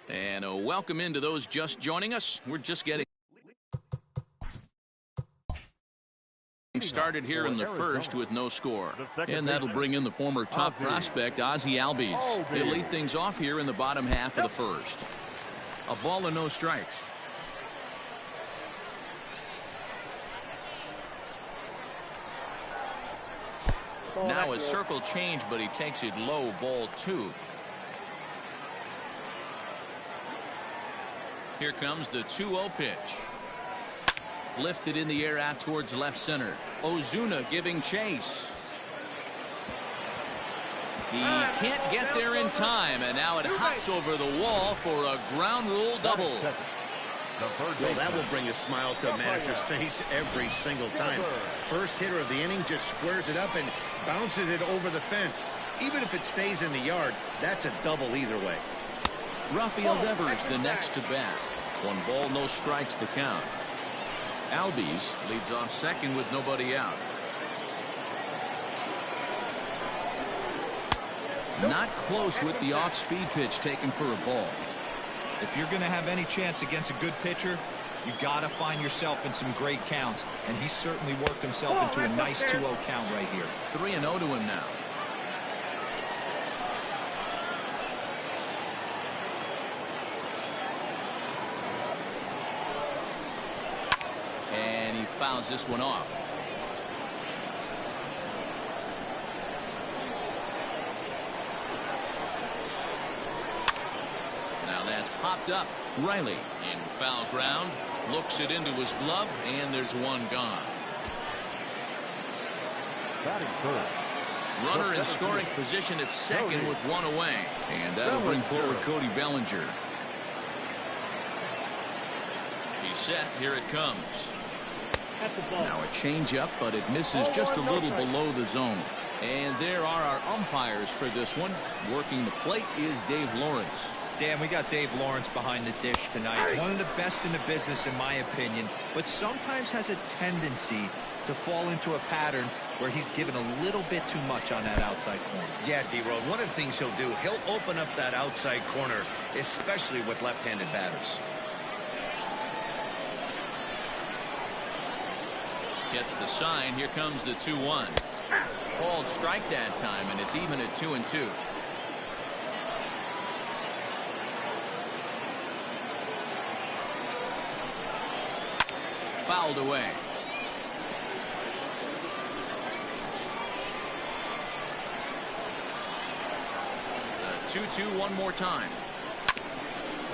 And a welcome into those just joining us. We're just getting started here in the first with no score. And that'll bring in the former top prospect, Ozzie Albies. He'll lead things off here in the bottom half of the first. A ball and no strikes. Now a circle change, but he takes it low, ball 2. Here comes the 2-0 pitch. Lifted in the air out towards left center. Ozuna giving chase. He can't get there in time, and now it hops over the wall for a ground rule double. Well, that will bring a smile to a manager's face every single time. First hitter of the inning just squares it up and bounces it over the fence. Even if it stays in the yard, that's a double either way. Rafael Devers the next to bat. 1 ball, no strikes the count. Albies leads off second with nobody out. Not close with the off-speed pitch taken for a ball. If you're going to have any chance against a good pitcher, you got to find yourself in some great counts, and he certainly worked himself into a nice 2-0 count right here. 3-0 to him now. And he fouls this one off. Now that's popped up. Riley in foul ground, looks it into his glove, and there's one gone. Batting third. Runner in scoring position at second with 1 away, and that'll bring forward Cody Bellinger. He's set. Here it comes. Now a changeup, but it misses just a little below the zone. And there are our umpires for this one. Working the plate is Dave Lawrence. Dan, we got Dave Lawrence behind the dish tonight. One of the best in the business, in my opinion, but sometimes has a tendency to fall into a pattern where he's given a little bit too much on that outside corner. Yeah, D-Road, one of the things he'll do, he'll open up that outside corner, especially with left-handed batters. Gets the sign. Here comes the 2-1. Called strike that time, and it's even at 2-2. Fouled away. The 2-2 one more time.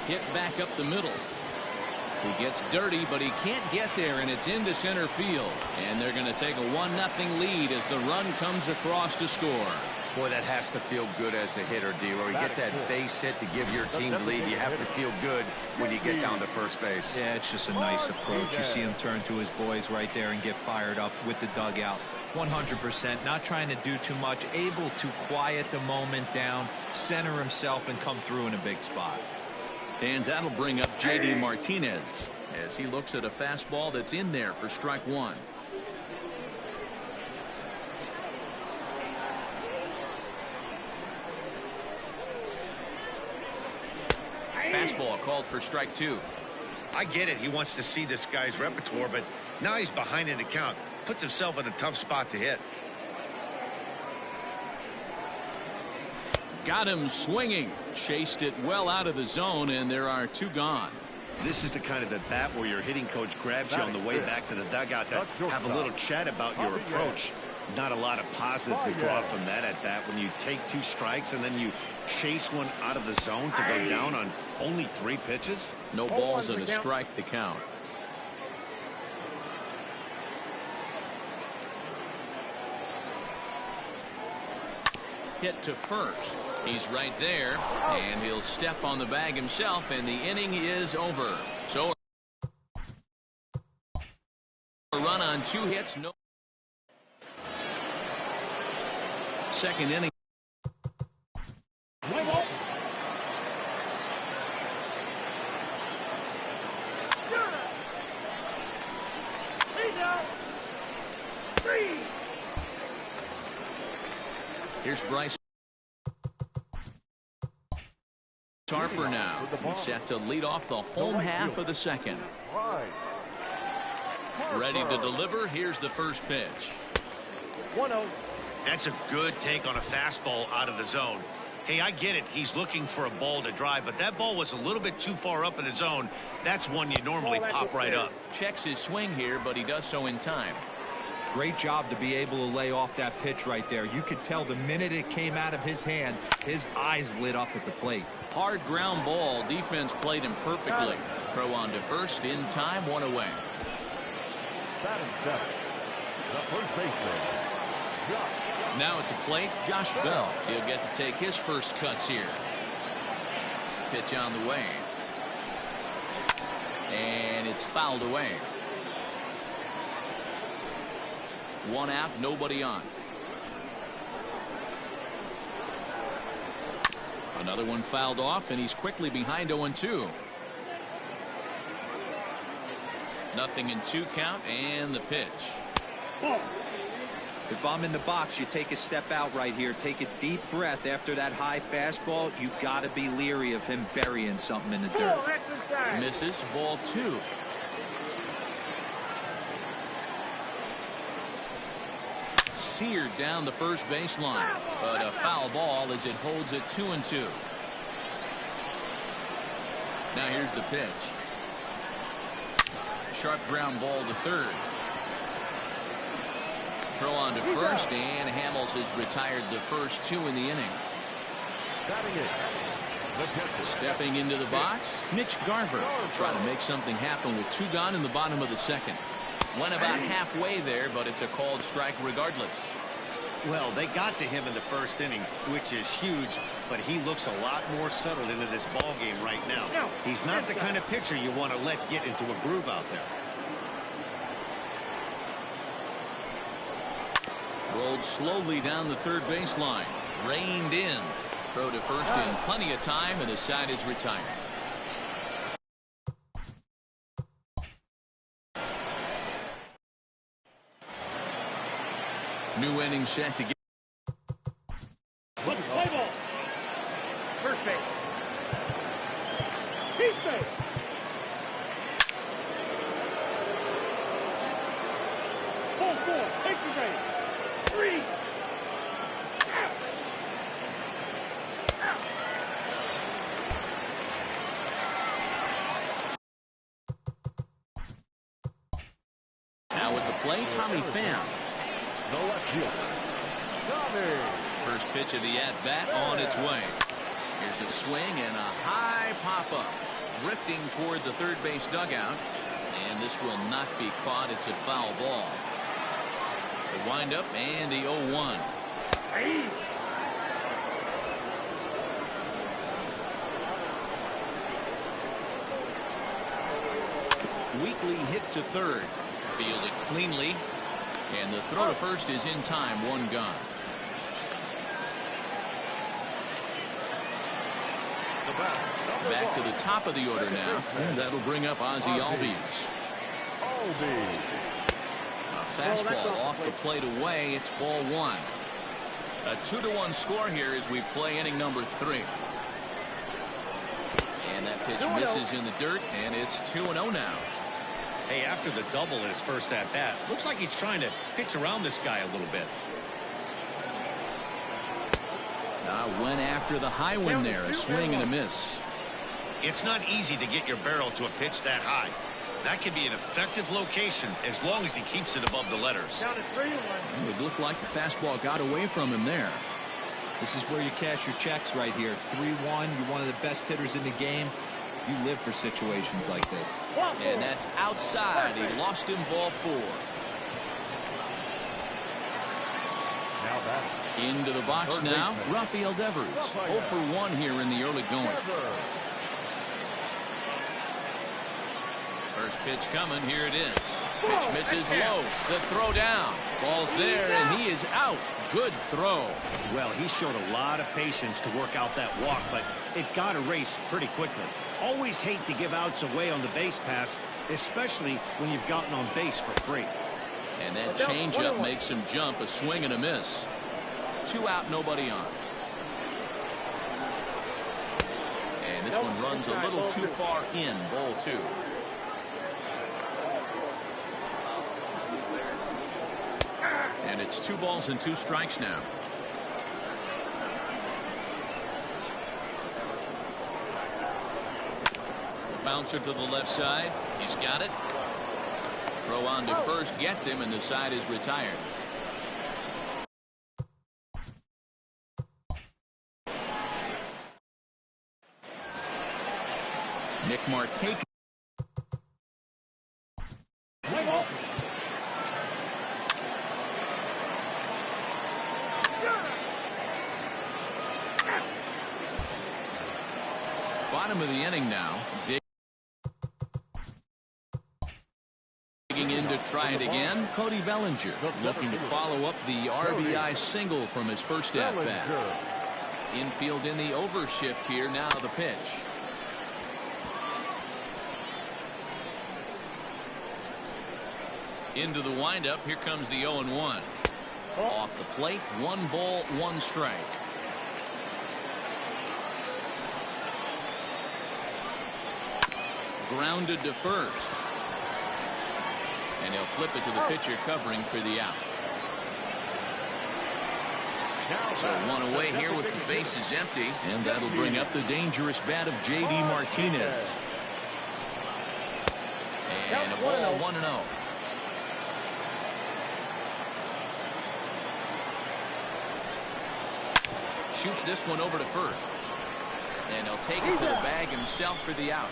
Hit back up the middle. He gets dirty, but he can't get there, and it's into center field. And they're going to take a 1-0 lead as the run comes across to score. Boy, that has to feel good as a hitter, D-Road. You get that base hit to give your team the lead. You have to feel good when you get down to first base. Yeah, it's just a nice approach. You see him turn to his boys right there and get fired up with the dugout. 100%, not trying to do too much, able to quiet the moment down, center himself, and come through in a big spot. And that'll bring up J.D. Martinez as he looks at a fastball that's in there for strike 1. Fastball called for strike 2. I get it. He wants to see this guy's repertoire, but now he's behind in the count. Puts himself in a tough spot to hit. Got him swinging. Chased it well out of the zone, and there are 2 gone. This is the kind of at bat where your hitting coach grabs you on the way back to the dugout to have a little chat about your approach. Not a lot of positives to draw from that at bat when you take 2 strikes and then you chase one out of the zone to go down on only 3 pitches. No balls and a strike to count. Hit to first. He's right there, and he'll step on the bag himself, and the inning is over. So a run on 2 hits. No. Second inning. Here's Bryce Harper now. He's set to lead off the home half of the second. Ready to deliver. Here's the first pitch. 1-0. That's a good take on a fastball out of the zone. Hey, I get it. He's looking for a ball to drive, but that ball was a little bit too far up in the zone. That's one you normally pop right up. Checks his swing here, but he does so in time. Great job to be able to lay off that pitch right there. You could tell the minute it came out of his hand, his eyes lit up at the plate. Hard ground ball. Defense played him perfectly. Throw on to first in time, one away. The first baseman, Josh. Now at the plate, Josh Bell. He'll get to take his first cuts here. Pitch on the way. And it's fouled away. One out, nobody on. Another one fouled off, and he's quickly behind 0-2. Nothing in 2 count, and the pitch. If I'm in the box, you take a step out right here. Take a deep breath after that high fastball. You got to be leery of him burying something in the dirt. Misses, ball 2. Seared down the first baseline, but a foul ball as it holds it 2-2. Now here's the pitch. Sharp ground ball to third. Throw on to first, and Hamels has retired the first 2 in the inning. Stepping into the box, Mitch Garver trying to make something happen with 2 gone in the bottom of the second. Went about halfway there, but it's a called strike regardless. Well, they got to him in the first inning, which is huge, but he looks a lot more settled into this ball game right now. He's not the kind of pitcher you want to let get into a groove out there. Rolled slowly down the third baseline. Reined in. Throw to first in plenty of time, and the side is retired. New inning set to get. Play ball. First base. Deep base. Ball 4. Take the base. 3. Out. Now at the plate, Tommy Pham. The left fielder, Tommy. First pitch of the at-bat on its way. Here's a swing and a high pop-up. Drifting toward the third base dugout. And this will not be caught. It's a foul ball. The windup and the 0-1. Weekly hit to third. Fielded cleanly. And the throw to first is in time. 1 gone. Back to the top of the order now. And that'll bring up Ozzie Albies. A fastball off the plate away. It's ball 1. A 2-1 score here as we play inning number 3. And that pitch misses in the dirt, and it's 2-0 now. Hey, after the double in his first at-bat, looks like he's trying to pitch around this guy a little bit. Went after the high one there. A swing and a miss. It's not easy to get your barrel to a pitch that high. That could be an effective location as long as he keeps it above the letters. Down to 3-1. It looked like the fastball got away from him there. This is where you cash your checks right here. 3-1. You're one of the best hitters in the game. You live for situations like this. And that's outside. He lost him, ball 4. Now that. Into the box now, Rafael Devers. 0 for 1 here in the early going. First pitch coming. Here it is. Pitch misses low. The throw down. Ball's there, and he is out. Good throw. Well, he showed a lot of patience to work out that walk, but it got erased pretty quickly. Always hate to give outs away on the base pass, especially when you've gotten on base for free. And that changeup makes him jump. A swing and a miss. 2 out, nobody on. And this one runs a little too far in. Ball 2. And it's 2 balls and 2 strikes now. Bouncer to the left side. He's got it. Throw on to first gets him, and the side is retired. Nick Markakis. Bottom of the inning now. Digging in to try it again. Cody Bellinger looking to follow up the RBI single from his first at bat. Infield in the overshift here. Now the pitch. Into the windup. Here comes the 0-1. Off the plate. 1 ball, 1 strike. Grounded to first. And he'll flip it to the pitcher covering for the out. So 1 away here with the bases empty. And that'll bring up the dangerous bat of J.D. Martinez. And a ball, 1-0. Shoots this one over to first. And he'll take it to the bag himself for the out.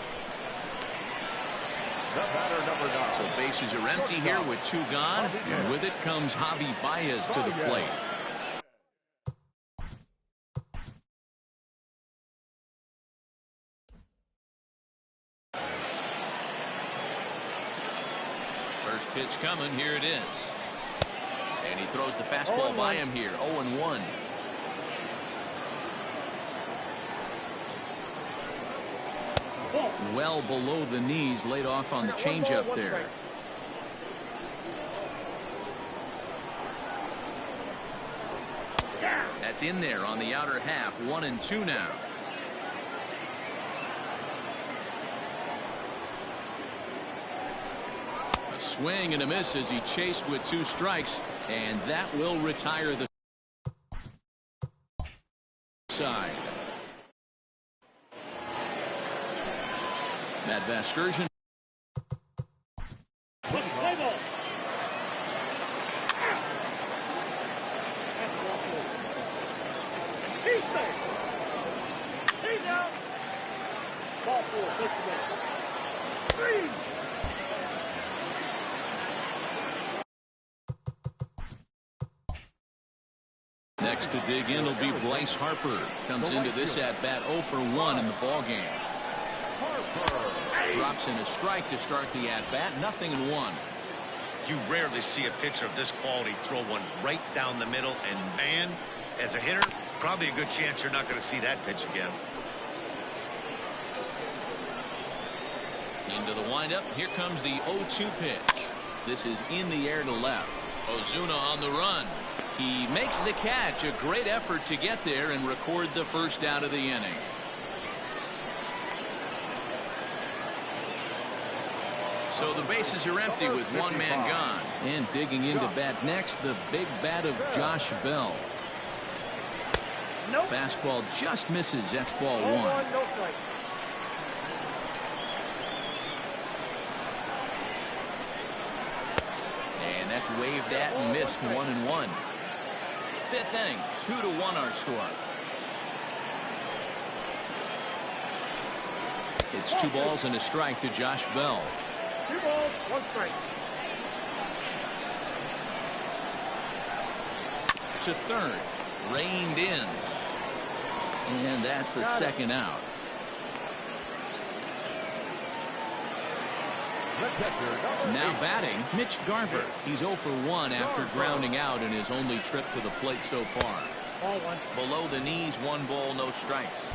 The batter, number 9. So bases are empty here with 2 gone. And with it comes Javi Baez to the plate. First pitch coming. Here it is. And he throws the fastball by him here. 0-1. Well below the knees, laid off on the changeup there. That's in there on the outer half. 1-2 now. A swing and a miss as he chased with 2 strikes, and that will retire the side. Matt Vasgersian. Next to dig in will be Bryce Harper. Comes into this at bat 0 for 1 in the ball game. Drops in a strike to start the at bat. 0-1. You rarely see a pitcher of this quality throw one right down the middle, and man, as a hitter, probably a good chance you're not going to see that pitch again. Into the windup. Here comes the 0-2 pitch. This is in the air to left. Ozuna on the run. He makes the catch. A great effort to get there and record the first out of the inning. So the bases are empty with 1 man gone. And digging into bat next, the big bat of Josh Bell. Fastball just misses. That's ball 1. And that's waved at and missed. 1-1. 5th inning. 2-1 our score. It's 2 balls and a strike to Josh Bell. 2 balls, 1 strike. To third. Reined in. And that's the second out. Now batting, Mitch Garver. He's 0 for 1 after grounding out in his only trip to the plate so far. Below the knees, 1 ball, no strikes.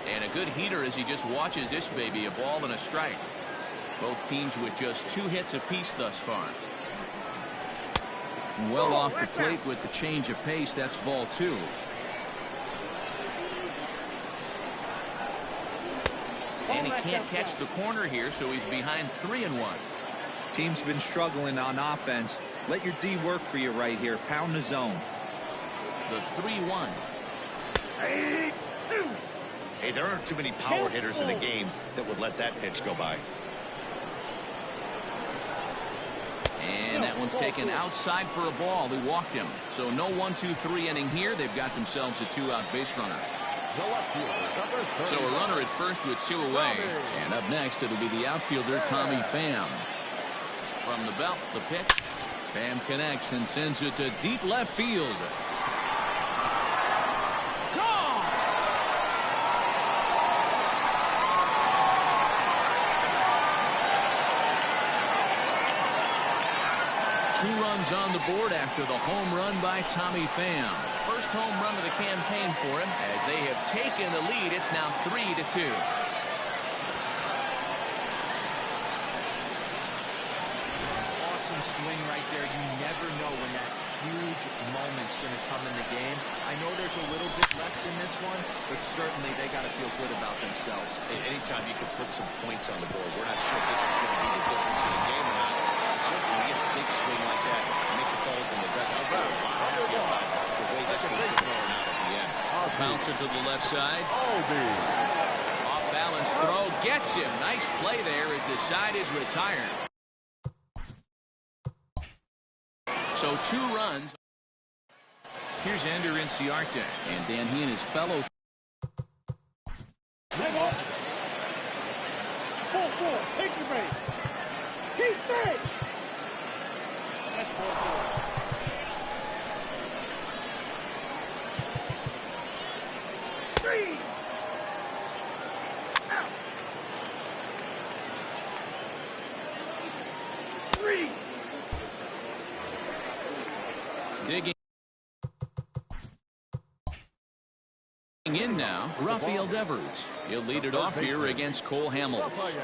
And a good heater as he just watches this baby. A ball and a strike. Both teams with just 2 hits apiece thus far. Well off the plate with the change of pace. That's ball 2. And he can't catch the corner here, so he's behind 3-1. Team's been struggling on offense. Let your D work for you right here. Pound the zone. The 3-1. Hey, there aren't too many power hitters in the game that would let that pitch go by. And that one's taken outside for a ball. They walked him. So no 1-2-3 inning here. They've got themselves a 2-out base runner. So a runner at first with 2 away. And up next, it'll be the outfielder, Tommy Pham. From the belt, the pitch. Pham connects and sends it to deep left field. Gone! 2 runs on the board after the home run by Tommy Pham. First home run of the campaign for him. As they have taken the lead, it's now 3-2. Awesome swing right there. You never know when that huge moment's going to come in the game. I know there's a little bit left in this one, but certainly they got to feel good about themselves. Anytime you can put some points on the board, we're not sure if this is going to be the difference in the game or not. Certainly, you get a big swing like that, make the calls in the dugout. Happy about the way this was going out at the end. Bounce it to the left side. Off balance throw gets him. Nice play there as the side is retired. So 2 runs. Here's Ender Inciarte, and Dan, he and his fellow. Full. Take your base. Keep straight. That's 4-4. 3. Out. 3. Digging in now, Rafael Devers. He'll lead it off here against Cole Hamels.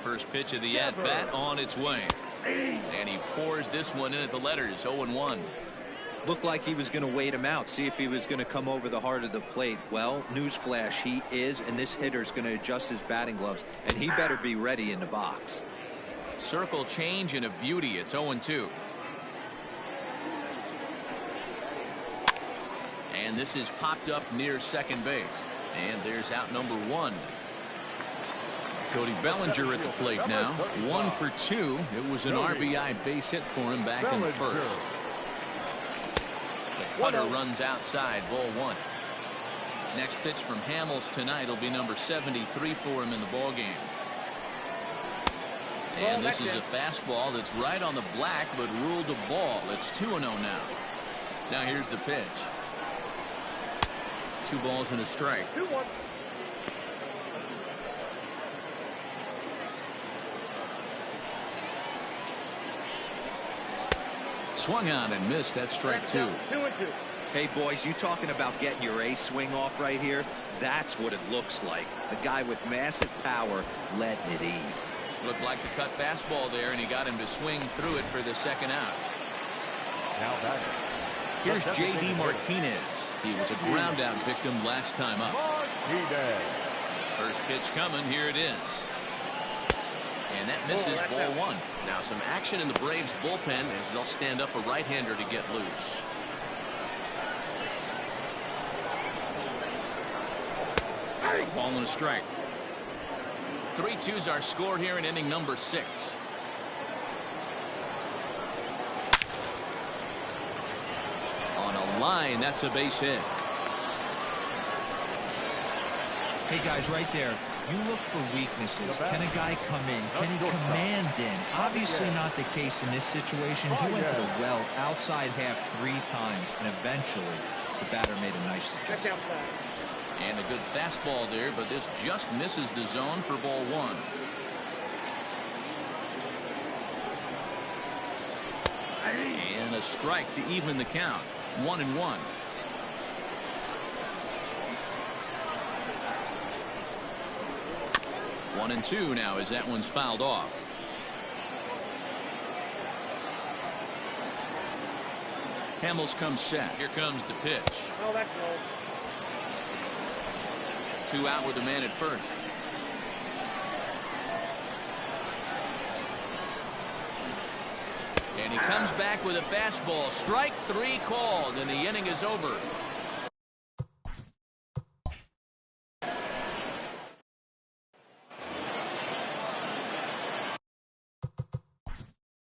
First pitch of the at-bat on its way. And he pours this one in at the letters, 0-1. Looked like he was going to wait him out, see if he was going to come over the heart of the plate. Well, newsflash, he is, and this hitter's going to adjust his batting gloves, and he better be ready in the box. Circle change and a beauty. It's 0-2. And this is popped up near second base. And there's out number 1. Cody Bellinger at the plate now. 1 for 2. It was an RBI base hit for him back in the first. The cutter runs outside, ball 1. Next pitch from Hamels tonight will be number 73 for him in the ball game. And this is a fastball that's right on the black but ruled a ball. It's 2-0 now. Now here's the pitch. 2 balls and a strike. 2-1. Swung on and missed. That strike 2. 2-2. Hey, boys, you talking about getting your ace swing off right here? That's what it looks like. A guy with massive power letting it eat. Looked like the cut fastball there, and he got him to swing through it for the second out. Now back. Here's J.D. Martinez. He was a ground out victim last time up. First pitch coming. Here it is. And that misses, ball 1. Now some action in the Braves bullpen as they'll stand up a right-hander to get loose. Ball and a strike. 3-2's our score here in inning number 6. On a line, that's a base hit. Hey, guys, right there. You look for weaknesses. Can a guy come in? Can he command in? Obviously not the case in this situation. He went to the well outside half 3 times, and eventually the batter made a nice adjustment. And a good fastball there, but this just misses the zone for ball 1. And a strike to even the count. 1-1. One and 2 now as that one's fouled off. Hamels comes set. Here comes the pitch. Oh, that's low. 2 out with the man at first. And he comes back with a fastball. Strike 3 called, and the inning is over.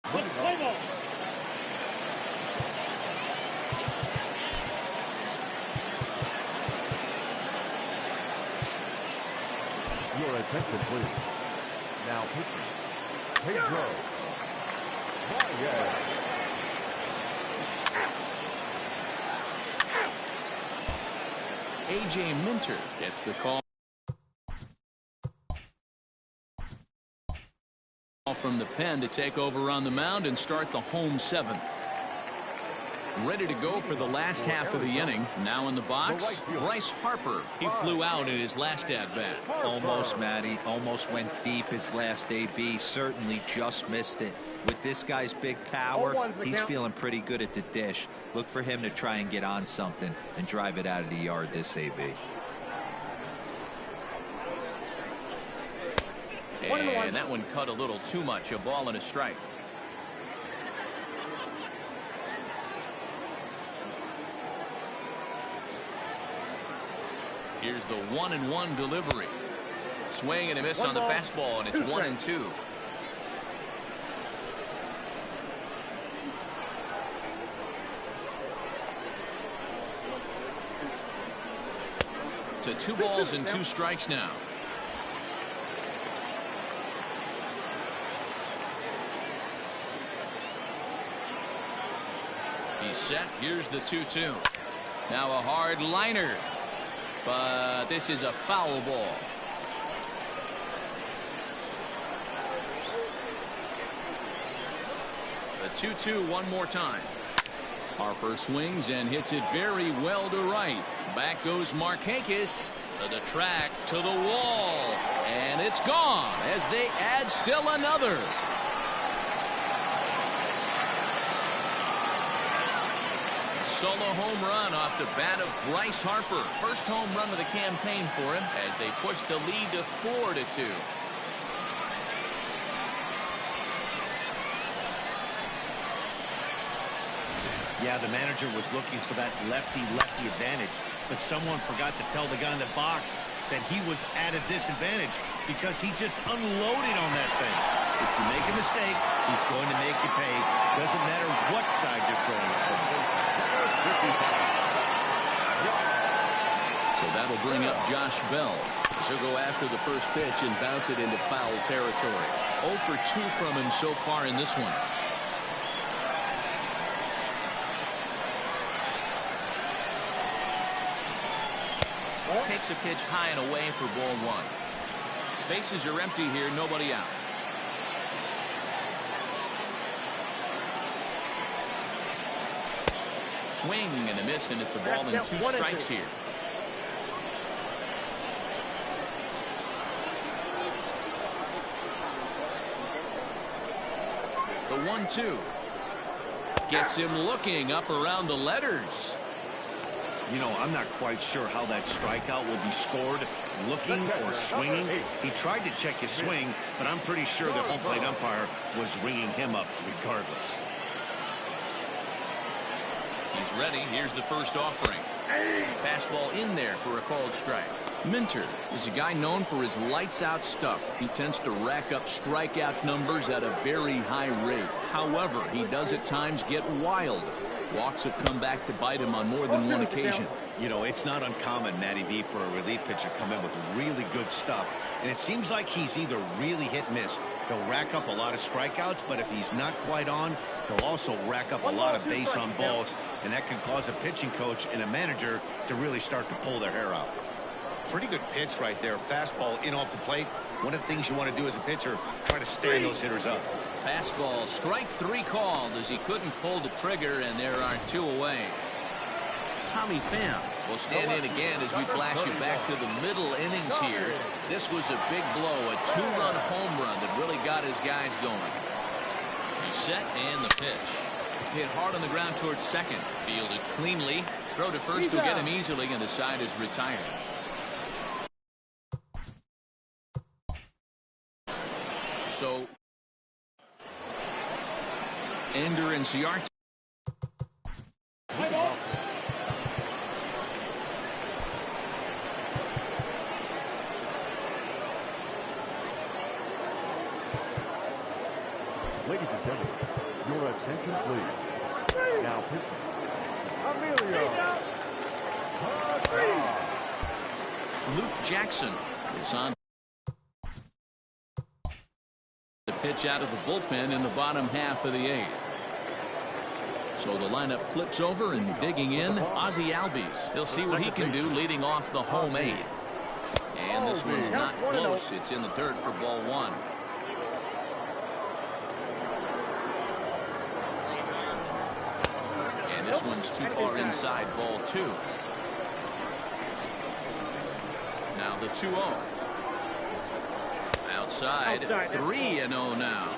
Play ball. Your attention, please. Now pitching, Pedro Vargas. A.J. Minter gets the call from the pen to take over on the mound and start the home 7th. Ready to go for the last half of the inning. Now in the box, Bryce Harper. He flew out in his last at-bat. Almost, Matty. Almost went deep his last AB. Certainly just missed it. With this guy's big power, he's feeling pretty good at the dish. Look for him to try and get on something and drive it out of the yard this AB. And that one cut a little too much. A ball and a strike. Here's the 1-1 delivery. Swing and a miss on the fastball, and it's 1-2. To 2 balls and 2 strikes now. He's set. Here's the 2-2. Now a hard liner. But this is a foul ball. The 2-2 one more time. Harper swings and hits it very well to right. Back goes Markakis to the track, to the wall, and it's gone as they add still another. Solo home run off the bat of Bryce Harper. First home run of the campaign for him as they push the lead to 4-2. Yeah, the manager was looking for that lefty-lefty advantage, but someone forgot to tell the guy in the box that he was at a disadvantage because he just unloaded on that thing. If you make a mistake, he's going to make you pay. Doesn't matter what side you're throwing it from. So that'll bring up Josh Bell. He'll go after the first pitch and bounce it into foul territory. 0 for 2 from him so far in this one. Takes a pitch high and away for ball 1. Bases are empty here, nobody out. Swing and a miss, and it's a ball and 2 strikes here. The 1-2 gets him looking up around the letters. You know, I'm not quite sure how that strikeout will be scored, looking or swinging. He tried to check his swing, but I'm pretty sure the home plate umpire was ringing him up regardless. He's ready. Here's the first offering. Fastball in there for a called strike. Minter is a guy known for his lights-out stuff. He tends to rack up strikeout numbers at a very high rate. However, he does at times get wild. Walks have come back to bite him on more than one occasion. You know, it's not uncommon, Matty V, for a relief pitcher to come in with really good stuff. And it seems like he's either really hit-miss. He'll rack up a lot of strikeouts, but if he's not quite on, he'll also rack up a lot of base on balls. And that can cause a pitching coach and a manager to really start to pull their hair out. Pretty good pitch right there. Fastball in off the plate. One of the things you want to do as a pitcher, try to stand those hitters up. Fastball, strike 3 called as he couldn't pull the trigger, and there are 2 away. Tommy Pham will stand in again as we flash you back to the middle innings here. This was a big blow, a 2-run home run that really got his guys going. He's set and the pitch. Hit hard on the ground towards second. Fielded cleanly. Throw to first will get him easily, and the side is retired. So Ender and Ciarte. Ladies and gentlemen, your attention please. Now pitching, Emilio. Luke Jackson is on the pitch out of the bullpen in the bottom half of the 8th. So the lineup flips over, and digging in, Ozzie Albies. He'll see what he can do leading off the home 8th. And this one's not close. It's in the dirt for ball 1. And this one's too far inside, ball 2. Now the 2-0. Outside 3-0 now.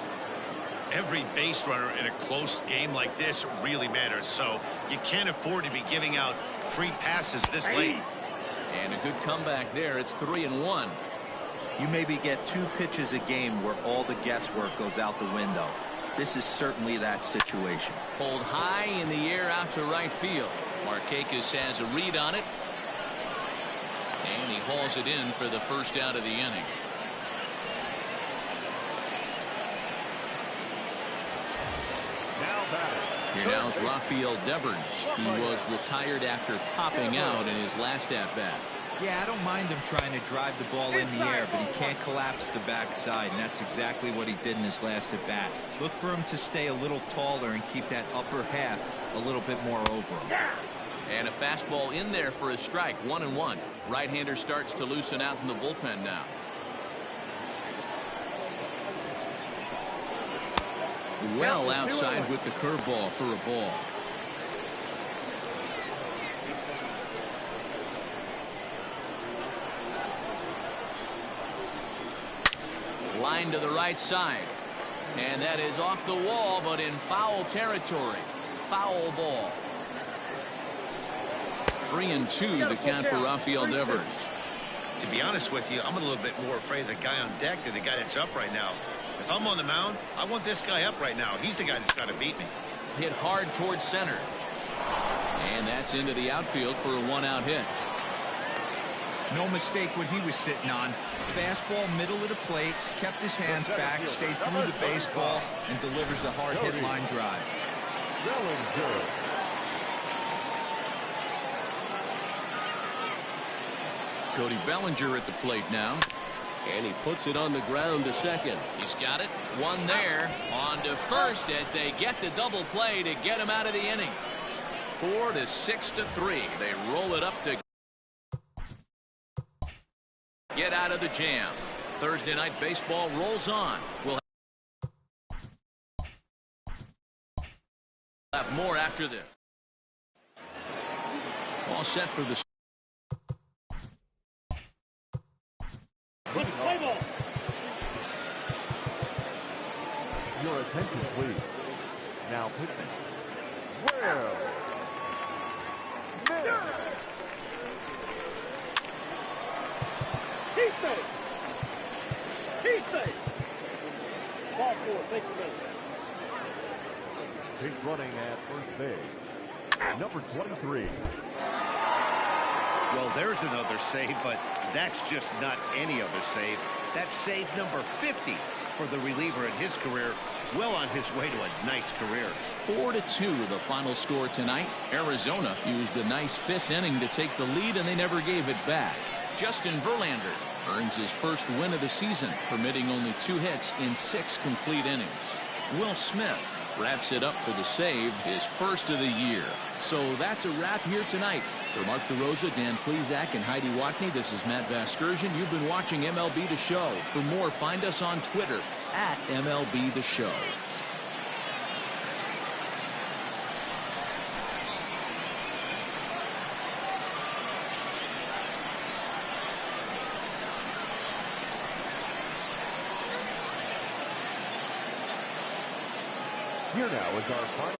Every base runner in a close game like this really matters, so you can't afford to be giving out free passes this late. And a good comeback there. It's 3-1. You maybe get 2 pitches a game where all the guesswork goes out the window. This is certainly that situation. Pulled high in the air out to right field. Markakis has a read on it. And he hauls it in for the first out of the inning. Here now is Rafael Devers. He was retired after popping out in his last at-bat. Yeah, I don't mind him trying to drive the ball in the air, but he can't collapse the backside, and that's exactly what he did in his last at-bat. Look for him to stay a little taller and keep that upper half a little bit more over him. And a fastball in there for a strike. 1-1. Right-hander starts to loosen out in the bullpen now. Well outside with the curveball for a ball. Line to the right side. And that is off the wall, but in foul territory. Foul ball. 3-2 the count for Rafael Devers. To be honest with you, I'm a little bit more afraid of the guy on deck than the guy that's up right now. If I'm on the mound, I want this guy up right now. He's the guy that's got to beat me. Hit hard towards center. And that's into the outfield for a 1-out hit. No mistake what he was sitting on. Fastball middle of the plate, kept his hands back, stayed through the baseball, and delivers a hard hit line drive. Cody Bellinger at the plate now. And he puts it on the ground to second. He's got it. One there. On to first as they get the double play to get him out of the inning. 4-6-3. They roll it up to get out of the jam. Thursday night baseball rolls on. We'll have more after this. All set for the Your attention, please. Now pitching. Well. He's safe. He's safe. Ball 4. Take the minute. He's running at first base. Number 23. Well, there's another save, but that's just not any other save. That's save number 50 for the reliever in his career. Well on his way to a nice career. 4-2 the final score tonight. Arizona used a nice 5th inning to take the lead, and they never gave it back. Justin Verlander earns his first win of the season, permitting only 2 hits in 6 complete innings. Will Smith wraps it up for the save, his first of the year. So that's a wrap here tonight. For Mark DeRosa, Dan Plesac, and Heidi Watney, this is Matt Vasgersian. You've been watching MLB The Show. For more, find us on Twitter at MLB The Show. Here now is our final.